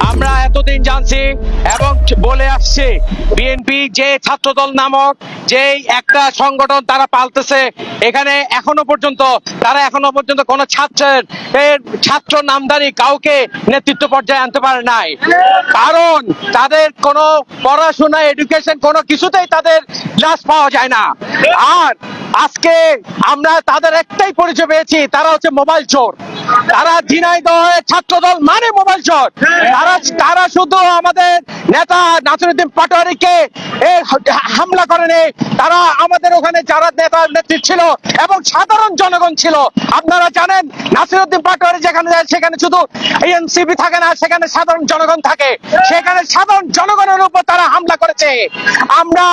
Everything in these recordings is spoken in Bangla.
আমরা এতদিন জানছি এবং বলে আসছে বিএনপি যে ছাত্রদল নামক যে একটা সংগঠন তারা পালতেছে, এখানে এখনো পর্যন্ত কোনো ছাত্র নামধারী কাউকে নেতৃত্ব পর্যায়ে আনতে পারে নাই। কারণ তাদের কোনো পড়াশোনা এডুকেশন কোনো কিছুতেই তাদের ক্লাস পাওয়া যায় না। আর আজকে আমরা তাদের একটাই পরিচয় পেয়েছি, তারা হচ্ছে মোবাইল চোর। তারা ঝিনাইদহের ছাত্রদল মানে মোবাইল চোর। তারা শুধু আমাদের নেতা নাসিরউদ্দিন পাটোয়ারীকে হামলা করেনি, তারা আমাদের ওখানে যারা নেতা নেত্রী ছিল এবং সাধারণ জনগণ ছিল। আপনারা জানেন নাসিরউদ্দিন পাটোয়ারী যেখানে যায় সেখানে শুধু এনসিপি থাকে না, সেখানে সাধারণ জনগণ থাকে। সেখানে সাধারণ জনগণের উপর তারা হামলা করেছে। আমরা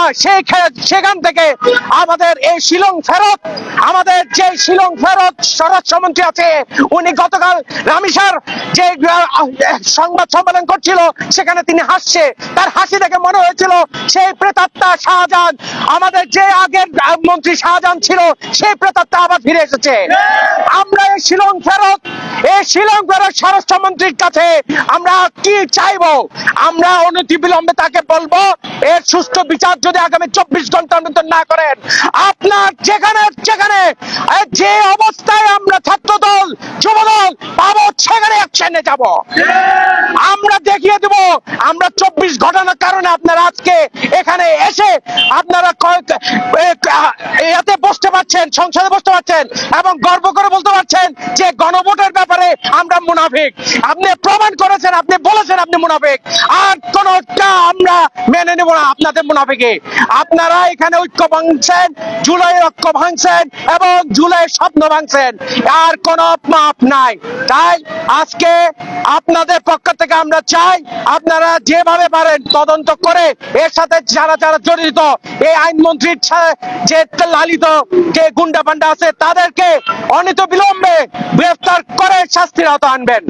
সেখান থেকে আমাদের এই শিলং ফেরত, আমাদের যে শিলং ফেরত স্বরাষ্ট্রমন্ত্রী আছে, উনি গতকাল রামিসার যে সংবাদ সম্মেলন করছিল সেখানে তিনি হাসছে। তার হাসি দেখে মনে হয়েছিল সেই প্রেতাত্মা শাহজাহান, আমাদের যে আগের মন্ত্রী শাহজাহান ছিল, সেই প্রেতাত্মা আবার ফিরে এসেছে। আমরা এই শিলং ফেরত স্বরাষ্ট্রমন্ত্রীর কাছে আমরা কি চাইবো? আমরা অনতিবিলম্বে তাকে বলবো এর সুষ্ঠু বিচার যদি আগামী 24 ঘন্টার মধ্যে না করেন, আপনার যেখানে যে অবস্থায় আমরা ছাত্রদল যুবদল পাবো সেখানে অ্যাকশনে যাব। আমরা দেখিয়ে দেব আমরা 24 ঘটনার কারণে আপনারা আজকে এখানে এসে আপনারা এতে বসতে পারছেন, সংসদে বসতে পারছেন এবং গর্ব করে বলতে পারছেন যে গণভোটের ব্যাপারে আমরা মুনাফিক। আপনি প্রমাণ করেছেন, আপনি বলেছেন আপনি মুনাফিক। আর কোনটা আমরা মেনে নেব না আপনাদের মুনাফিকে। আপনারা এখানে ঐক্য ভাঙছেন, জুলাইয়ের ঐক্য ভাঙছেন এবং জুলাইয়ের স্বপ্ন ভাঙছেন। আর কোনো মাপ নাই। তাই আজকে আপনাদের পক্ষ থেকে আমরা চাই আপনারা যেভাবে পারেন তদন্ত করে এর সাথে যারা জড়িত, এই আইনমন্ত্রীর যে লালিত যে গুন্ডা পান্ডা আছে তাদেরকে অনিত বিলম্বে গ্রেফতার করে শাস্তির আওতায় আনবেন।